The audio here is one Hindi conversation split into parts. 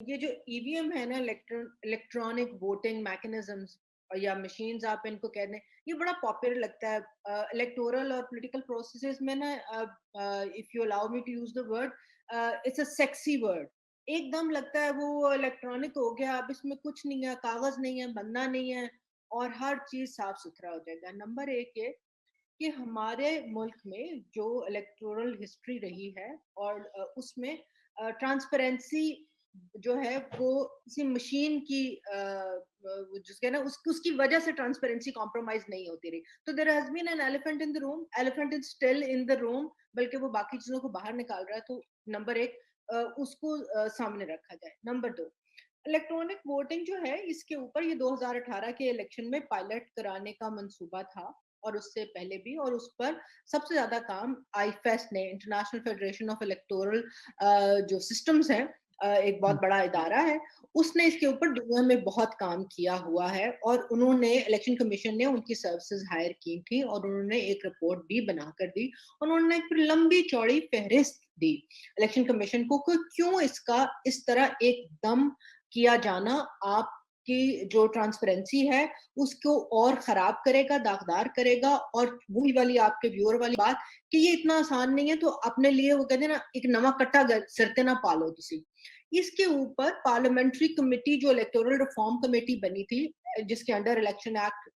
ये जो ईवीएम है ना, इलेक्ट्रॉनिक वोटिंग मैकेनिज्म्स या मशीन्स आप इनको कह दें, ये बड़ा पॉपुलर लगता है इलेक्टोरल और पॉलिटिकल प्रोसेसेस में ना। If you allow me to use the word, it's a sexy word. एकदम लगता है वो इलेक्ट्रॉनिक हो गया, अब इसमें कुछ नहीं है, कागज नहीं है, बनना नहीं है, और हर चीज साफ सुथरा हो जाएगा। नंबर एक ये कि हमारे मुल्क में जो इलेक्टोरल हिस्ट्री रही है और उसमें ट्रांसपेरेंसी जो है वो किसी मशीन की जिसके ना उसकी वजह से ट्रांसपेरेंसी कॉम्प्रोमाइज नहीं होती रही। तो there has been an elephant in the room, elephant is still in the room, बल्कि वो बाकी चीजों को बाहर निकाल रहा है। तो नंबर एक, उसको सामने रखा जाए। नंबर दो, इलेक्ट्रॉनिक वोटिंग जो है, इसके ऊपर ये 2018 के इलेक्शन में पायलट कराने का मंसूबा था, और उससे पहले भी, और उस पर सबसे ज्यादा काम आईफेस्ट ने, इंटरनेशनल फेडरेशन ऑफ इलेक्टोरल जो सिस्टम्स हैं, एक बहुत बड़ा इदारा है, उसने इसके ऊपर दुनिया में बहुत काम किया हुआ है। और उन्होंने, इलेक्शन कमीशन ने उनकी सर्विसेज हायर की थी, और उन्होंने एक रिपोर्ट भी बनाकर दी। उन्होंने एक लंबी चौड़ी फहरिस्त दी इलेक्शन कमीशन को कि क्यों इसका इस तरह एकदम किया जाना आपकी जो ट्रांसपेरेंसी है उसको और खराब करेगा, दागदार करेगा। और वही वाली आपके व्यूअर वाली बात कि ये इतना आसान नहीं है, तो अपने लिए वो कहते हैं ना, एक नवा कट्टा सिर ते ना पालो तुसी। इसके ऊपर पार्लियामेंट्री कमेटी, जो इलेक्टोरल रिफॉर्म कमेटी बनी थी, जिसके अंडर इलेक्शन एक्ट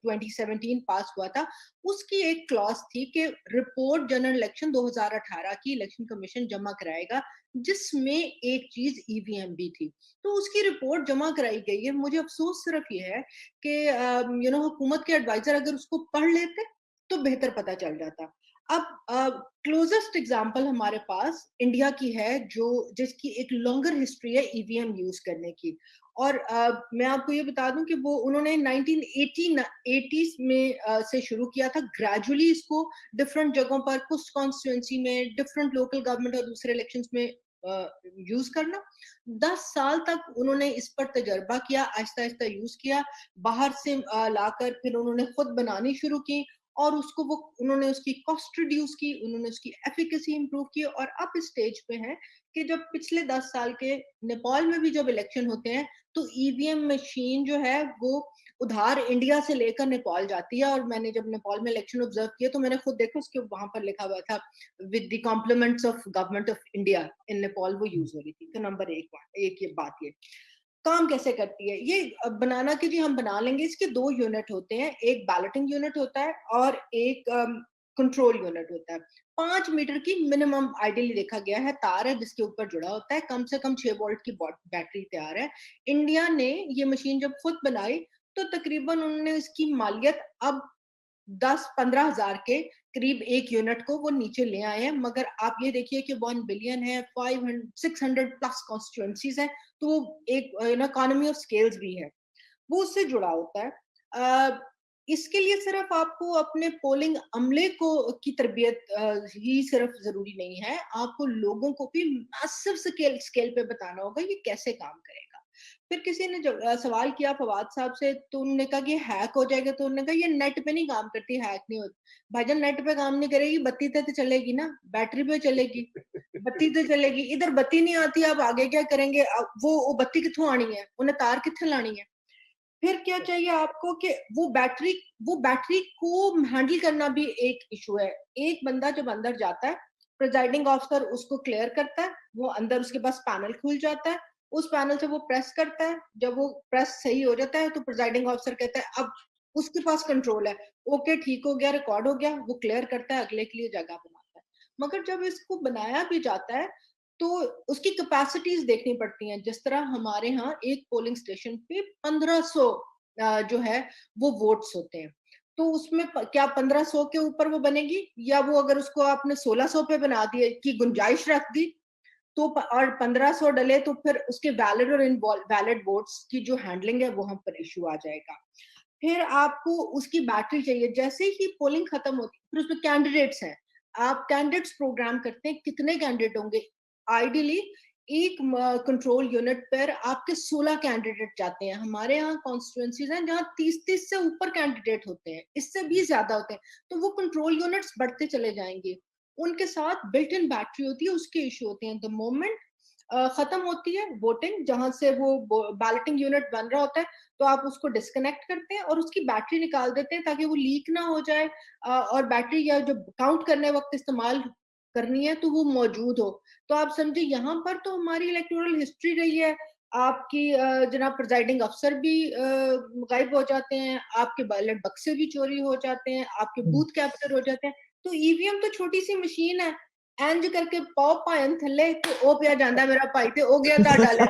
2017 पास हुआ था, उसकी एक क्लॉज थी कि रिपोर्ट जनरल इलेक्शन 2018 की इलेक्शन कमीशन जमा कराएगा, जिसमें एक चीज ईवीएम भी थी। तो उसकी रिपोर्ट जमा कराई गई है। मुझे अफसोस सिर्फ ये है कि हुकूमत के एडवाइजर अगर उसको पढ़ लेते तो बेहतर पता चल जाता। अब क्लोजेस्ट एग्जांपल हमारे पास इंडिया की है, जो जिसकी एक लॉन्गर हिस्ट्री है ईवीएम यूज करने की। और मैं आपको ये बता दूं कि वो उन्होंने 1980 में से शुरू किया था, ग्रेजुअली इसको डिफरेंट जगहों पर, कुछ कॉन्स्टिट्यूंसी में, डिफरेंट लोकल गवर्नमेंट और दूसरे इलेक्शंस में यूज करना। 10 साल तक उन्होंने इस पर तजर्बा किया, आहिस्ता आहिस्ता यूज किया, बाहर से लाकर फिर उन्होंने खुद बनानी शुरू की, और उसको वो उन्होंने उसकी कॉस्ट रिड्यूस की, उन्होंने उसकी एफिकेसी इंप्रूव की, और अब इस स्टेज पे हैं कि जब पिछले 10 साल के नेपाल में भी जब इलेक्शन होते हैं, तो ईवीएम मशीन जो है वो उधार इंडिया से लेकर नेपाल जाती है। और मैंने जब नेपाल में इलेक्शन ऑब्जर्व किया तो मैंने खुद देखा, उसके वहां पर लिखा हुआ था with the compliments of government of India in Nepal, वो यूज हो रही थी। तो नंबर एक ये बात, ये काम कैसे करती है ये बनाना कि जी हम बना लेंगे। इसके दो यूनिट होते हैं, एक बैलेटिंग यूनिट होता है और एक कंट्रोल यूनिट होता है। 5 मीटर की मिनिमम आइडियली देखा गया है तार है जिसके ऊपर जुड़ा होता है, कम से कम 6 वोल्ट की बैटरी तैयार है। इंडिया ने ये मशीन जब खुद बनाई तो तकरीबन उन्होंने इसकी मालियत अब 10-15 हजार के करीब एक यूनिट को वो नीचे ले आए हैं। मगर आप ये देखिए कि 1 बिलियन है, 600 प्लस कॉन्स्टिट्यूएंसीज हैं, तो वो एक इकोनॉमी ऑफ स्केल्स भी है, वो उससे जुड़ा होता है। इसके लिए सिर्फ आपको अपने पोलिंग अमले को की तरबियत ही सिर्फ जरूरी नहीं है, आपको लोगों को भी मैसिव स्केल पे बताना होगा ये कैसे काम करेगा। फिर किसी ने जब सवाल किया फवाद साहब से, तो उन्होंने कहा कि हैक हो जाएगा। तो उन्होंने कहा ये नेट पे नहीं काम करती, हैक नहीं होती। भाईजान नेट पे काम नहीं करेगी, बत्ती तो चलेगी ना, बैटरी पे चलेगी, बत्ती तो चलेगी। इधर बत्ती नहीं आती, आप आगे क्या करेंगे? वो बत्ती कित्थों आनी है, उन्हें तार कित्थे लानी है? फिर क्या चाहिए आपको कि वो बैटरी को हैंडल करना भी एक इशू है। एक बंदा जब अंदर जाता है, प्रिजाइडिंग ऑफिसर उसको क्लियर करता है, वो अंदर उसके पास पैनल खुल जाता है, उस पैनल से वो प्रेस करता है, जब वो प्रेस सही हो जाता है तो प्रिजाइडिंग ऑफिसर कहता है अब उसके पास कंट्रोल है, ओके ठीक हो गया, रिकॉर्ड हो गया, वो क्लियर करता है, अगले के लिए जगह बनाता है। मगर जब इसको बनाया भी जाता है तो उसकी कैपेसिटीज देखनी पड़ती हैं। जिस तरह हमारे यहाँ एक पोलिंग स्टेशन पे 1500 जो है वो वोट्स होते हैं, तो उसमें क्या 1500 के ऊपर वो बनेगी, या वो अगर उसको आपने 1600 पे बना दिए की गुंजाइश रख दी तो और 1500 डले, तो फिर उसके वैलिड और इनवैलिड वोट्स की जो हैंडलिंग है वो हम पर इशू आ जाएगा। फिर आपको उसकी बैटरी चाहिए। जैसे ही पोलिंग खत्म होती है, फिर उसमें कैंडिडेट्स हैं, आप कैंडिडेट्स प्रोग्राम करते हैं, कितने कैंडिडेट होंगे? आइडियली एक कंट्रोल यूनिट पर आपके 16 कैंडिडेट जाते हैं। हमारे यहाँ कॉन्स्टिट्यूएंसीज हैं जहाँ 30 से ऊपर कैंडिडेट होते हैं, इससे भी ज्यादा होते हैं। तो वो कंट्रोल यूनिट्स बढ़ते चले जाएंगे, उनके साथ बिल्ट इन बैटरी होती है, उसके इशू होते हैं। द मोमेंट खत्म होती है वोटिंग, जहां से वो बैलेटिंग यूनिट बन रहा होता है, तो आप उसको डिस्कनेक्ट करते हैं और उसकी बैटरी निकाल देते हैं ताकि वो लीक ना हो जाए, और बैटरी या जो काउंट करने वक्त इस्तेमाल करनी है तो वो मौजूद हो। तो आप समझे यहाँ पर तो हमारी इलेक्टोरल हिस्ट्री रही है। आपकी जनाब प्रिजाइडिंग अफसर भी गायब हो जाते हैं, आपके बैलेट बक्से भी चोरी हो जाते हैं, आपके बूथ कैप्चर हो जाते हैं। तो ईवीएम तो छोटी सी मशीन है, इंज करके पाओ पायन थले ते ओ पिया जांदा मेरा भाई ते हो गया ता डाले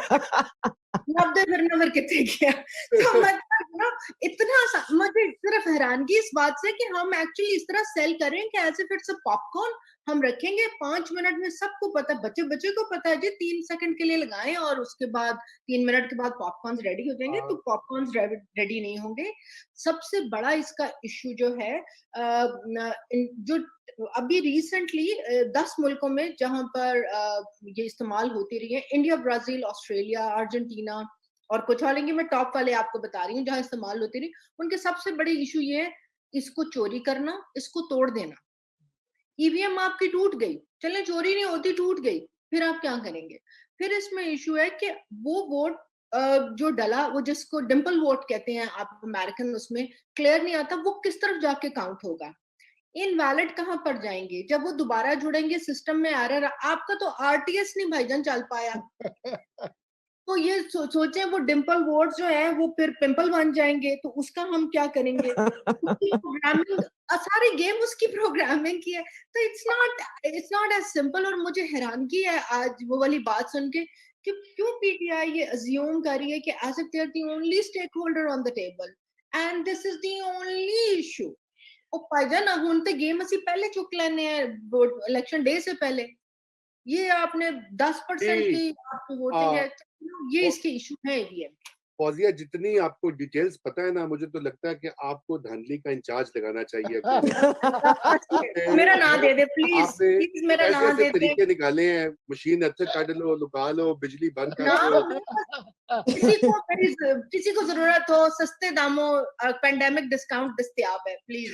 नब्बे फिर नंबर कितने गया। तो मतलब ना इतना मुझे सिर्फ हैरानगी इस बात से कि हम एक्चुअली इस तरह सेल करें कि as if it's a popcorn, हम रखेंगे 5 मिनट में सबको पता, बच्चे बच्चे को पता है जी 3 सेकंड के लिए लगाएं और उसके बाद 3 मिनट के बाद पॉपकॉर्न रेडी हो जाएंगे। तो पॉपकॉर्न रेडी नहीं होंगे। सबसे बड़ा इसका इश्यू जो है जो अभी रिसेंटली 10 मुल्कों में जहां पर ये इस्तेमाल होती रही है, इंडिया, ब्राजील, ऑस्ट्रेलिया, अर्जेंटीना और कुछ और, लेकिन मैं टॉप वाले आपको बता रही हूँ जहां इस्तेमाल होती रही, उनके सबसे बड़े इशू ये है इसको चोरी करना, इसको तोड़ देना। ईवीएम आपकी टूट गई, चले चोरी नहीं होती, टूट गई, फिर आप क्या करेंगे? फिर इसमें इशू है कि वो वोट जो डला, वो जिसको डिम्पल वोट कहते हैं आप अमेरिकन, उसमें क्लियर नहीं आता वो किस तरफ जाके काउंट होगा, इनवैलिड कहां पर जाएंगे, जब वो दोबारा जुड़ेंगे सिस्टम में एरर। आपका तो आरटीएस नहीं भाईजान चल पाया, तो ये सोचें वो डिम्पल वोट्स जो है वो फिर पिंपल बन जाएंगे, तो उसका हम क्या करेंगे? उसकी प्रोग्रामिंग, सारी गेम उसकी प्रोग्रामिंग की है। तो इट्स नॉट एज सिंपल। और मुझे हैरानगी है आज वो वाली बात सुन के कि क्यों पीटीआई ये अज्यूम कर रही है कि as if they are the only stake holder on the table and this is the only issue. ओ भाईजान हुन ते गेम असी पहले चुक लेने हैं इलेक्शन डे से पहले। ये आपने 10% जी, की आपकी वोटिंग है, ये फौ- इसके इशू है ईवीएम। फौजिया, जितनी आपको डिटेल्स पता है ना, मुझे तो लगता है कि आपको धांधली का इंचार्ज लगाना चाहिए अपने। मेरा नाम दे दे प्लीज, आपने प्लीज मेरा ऐसे नाम ऐसे दे दे तरीके निकाले हैं, मशीन अच्छे काट लो, लुका लो, बिजली बंद कर नाम। दो। किसी को जरूरत हो सस्ते दामों पेंडेमिक डिस्काउंट दस्तयाब है, प्लीज।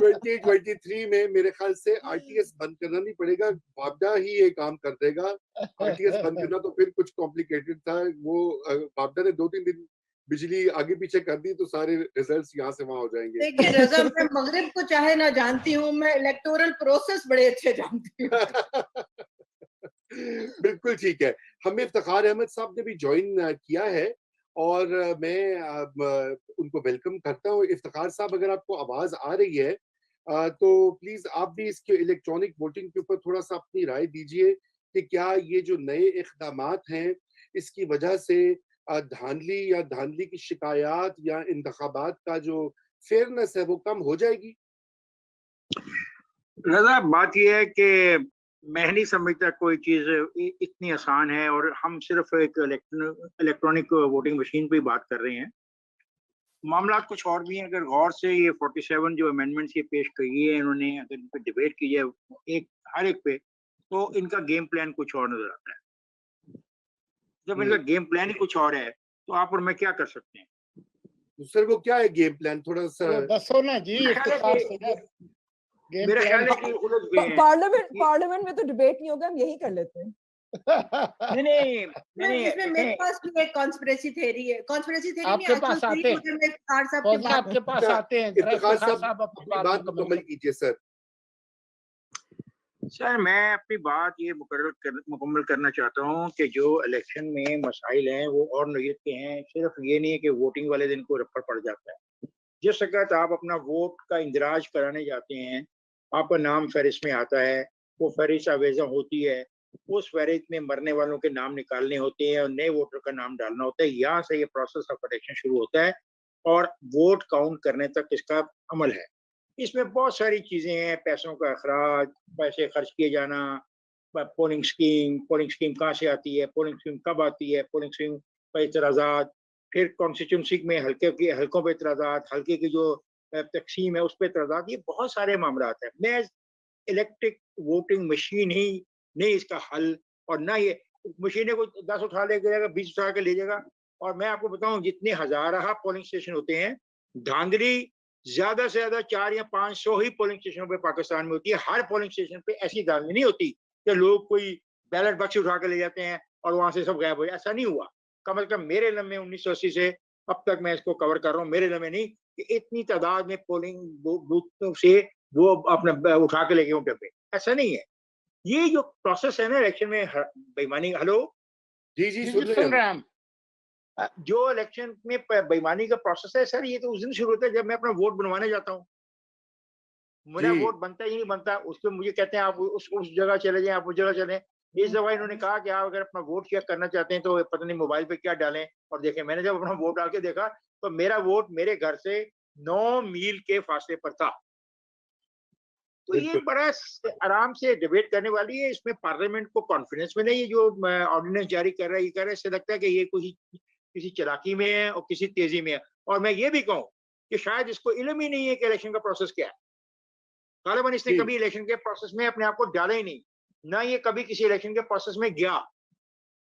2023 में मेरे ख्याल से आरटीएस बंद करना नहीं पड़ेगा, बाबडा ही ये काम कर देगा। आरटीएस बंद करना तो फिर कुछ कॉम्प्लिकेटेड था, वो बाबडा ने 2-3 दिन बिजली आगे पीछे कर दी तो सारे रिजल्ट्स यहाँ से वहां हो जाएंगे। देखिए रजा, मैं मगरिब को चाहे ना जानती हूँ, मैं इलेक्टोरल प्रोसेस बड़े अच्छे जानती हूँ। बिल्कुल ठीक है। हमें इफ्तिखार अहमद साहब ने भी ज्वाइन किया है और मैं उनको वेलकम करता हूँ। इफ्तिखार साहब, अगर आपको आवाज आ रही है तो प्लीज आप भी इसके इलेक्ट्रॉनिक वोटिंग के ऊपर थोड़ा सा अपनी राय दीजिए कि क्या ये जो नए इक़दामात हैं इसकी वजह से धांधली या धांधली की शिकायत या इंतखाबात का जो फेयरनेस है वो कम हो जाएगी। रजा, बात यह है कि मैं नहीं समझता कोई चीज़ इतनी आसान है, और हम सिर्फ एक इलेक्ट्रॉनिक वोटिंग मशीन पे ही बात कर रहे हैं। मामला कुछ और भी हैं। अगर गौर से ये 47 जो अमेंडमेंट्स ये पेश की है इन्होंने, अगर इन पर डिबेट की जाए एक हर एक पे, तो इनका गेम प्लान कुछ और नजर आता है। जब इनका गेम प्लान ही कुछ और है तो आप और मैं क्या कर सकते हैं? सर वो क्या है गेम प्लान, थोड़ा सा दसो ना जी। मेरा ख्याल है कि उलझ गए हैं। पार्लियामेंट में तो डिबेट नहीं होगा, हम यही कर लेते हैं। नहीं, इसमें मेरे पास भी एक कॉन्स्पिरेसी थ्योरी है, कॉन्स्पिरेसी थ्योरी नहीं, आपके पास आते हैं, इफ्तिखार साहब के बात आपके पास आते हैं। इफ्तिखार साहब अपनी बात मुकम्मल कीजिए सर। सर, मैं अपनी बात ये मुकम्मल करना चाहता हूँ कि जो इलेक्शन में मसाइल हैं वो और नोयत के हैं। सिर्फ ये नहीं है कि वोटिंग वाले दिन को रफ्फड़ पड़ जाता है। जिस वक्त आप अपना वोट का इंदराज कराने जाते हैं, आपका नाम फहरिस्त में आता है, वो फहरिस्त आवेजा होती है, उस फहरिस्त में मरने वालों के नाम निकालने होते हैं और नए वोटर का नाम डालना होता है। यहाँ से ये प्रोसेस ऑफ इलेक्शन शुरू होता है और वोट काउंट करने तक इसका अमल है। इसमें बहुत सारी चीज़ें हैं, पैसों का अखराज, पैसे खर्च किए जाना, पोलिंग स्कीम कहाँ से आती है, पोलिंग स्कीम कब आती है, पोलिंग स्कीम पर इतराज़ात, फिर कॉन्स्टिट्यूंसी में हल्कों पर इतराज़ात, हल्के की जो तकसीम है उस पर इतराज़ात, ये बहुत सारे मामला हैं। मैं इलेक्ट्रिक वोटिंग मशीन ही नहीं इसका हल, और ना ये मशीनें को 10 उठा ले जाएगा, 20 उठा के ले जाएगा। और मैं आपको बताऊं, जितने हजारा पोलिंग स्टेशन होते हैं, धांधली ज्यादा से ज्यादा 400 या 500 ही पोलिंग स्टेशनों पे पाकिस्तान में होती है। हर पोलिंग स्टेशन पे ऐसी धांधली नहीं होती कि लोग कोई बैलेट बक्स उठा के ले जाते हैं और वहां से सब गायब हो जाए। ऐसा नहीं हुआ। कम से कम मेरे इल्म में 1980 से अब तक मैं इसको कवर कर रहा हूँ, मेरे इल्म में नहीं कि इतनी तादाद में पोलिंग बूथों से वो अपना उठा के ले गए डब्बे, ऐसा नहीं है। ये जो प्रोसेस है ना इलेक्शन में बेईमानी, हेलो जी जी जी सुन जी रहे हैं सुन रहे हैं हम। जो इलेक्शन में बेईमानी का प्रोसेस है सर, ये तो उस दिन शुरू होता है जब मैं अपना वोट बनवाने जाता हूँ। मेरा जी वोट बनता ही नहीं बनता, उसको मुझे कहते हैं आप उस जगह चले जाएं, आप उस जगह चलें। इस दफा इन्होंने कहा कि आप अगर अपना वोट चेक करना चाहते हैं तो पता नहीं मोबाइल पे क्या डालें, और देखें मैंने जब अपना वोट डाल के देखा तो मेरा वोट मेरे घर से 9 मील के फासले पर था। तो ये बिल्कुल बड़ा आराम से डिबेट करने वाली है। इसमें पार्लियामेंट को कॉन्फिडेंस में नहीं है जो ऑर्डिनेंस जारी कर रहा है, ये कर रहा है, इससे लगता है कि ये कोई किसी चालाकी में है और किसी तेजी में है। और मैं ये भी कहूँ कि शायद इसको इल्म ही नहीं है कि इलेक्शन का प्रोसेस क्या है। गालिबन इसने जी कभी इलेक्शन के प्रोसेस में अपने आप को डाला ही नहीं, ना ये कभी किसी इलेक्शन के प्रोसेस में गया।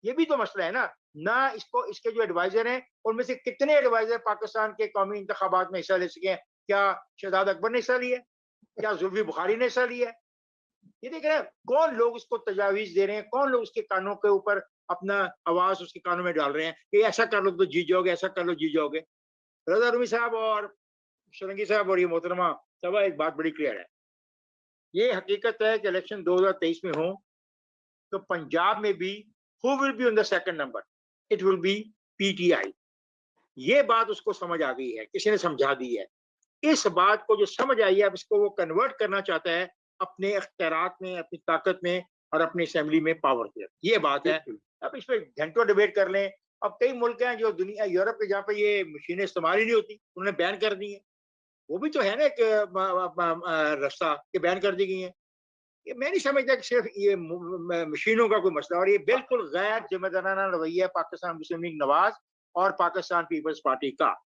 ये भी तो मसला है ना। ना इसको इसके जो एडवाइजर हैं उनमें से कितने एडवाइजर पाकिस्तान के कौमी इंतखाबात में हिस्सा ले सके हैं? क्या शहजाद अकबर ने हिस्सा लिया? क्या जुल्फी बुखारी ने हिस्सा लिया? ये देख रहे हैं कौन लोग उसको तजावीज दे रहे हैं, कौन लोग उसके कानों के ऊपर अपना आवाज उसके कानों में डाल रहे हैं कि ऐसा कर लो तो जीत जाओगे, ऐसा कर लो जीत जाओगे। रजा रूमी साहब और शरंगी साहब और ये मोहतरमा सब, एक बात बड़ी क्लियर है, ये हकीकत है कि इलेक्शन 2023 में हो तो पंजाब में भी who will be on the second number, it will be PTI. ये बात उसको समझ आ गई है, किसी ने समझा दी है। इस बात को जो समझ आई है अब इसको वो कन्वर्ट करना चाहता है अपने अख्तियारात में, अपनी ताकत में और अपनी असेंबली में पावर के। ये बात है। बिल्कुल अब इस पर घंटों डिबेट कर लें। अब कई मुल्क हैं जो दुनिया यूरोप के जहाँ पे ये मशीनें इस्तेमाल ही नहीं होती, उन्होंने बैन कर दी है। वो भी तो है ना एक रास्ता कि बैन कर दी गई है। ये मैं नहीं समझता कि सिर्फ ये मशीनों का कोई मसला, और ये बिल्कुल गैर जिम्मेदाराना रवैया पाकिस्तान मुस्लिम लीग नवाज और पाकिस्तान पीपल्स पार्टी का।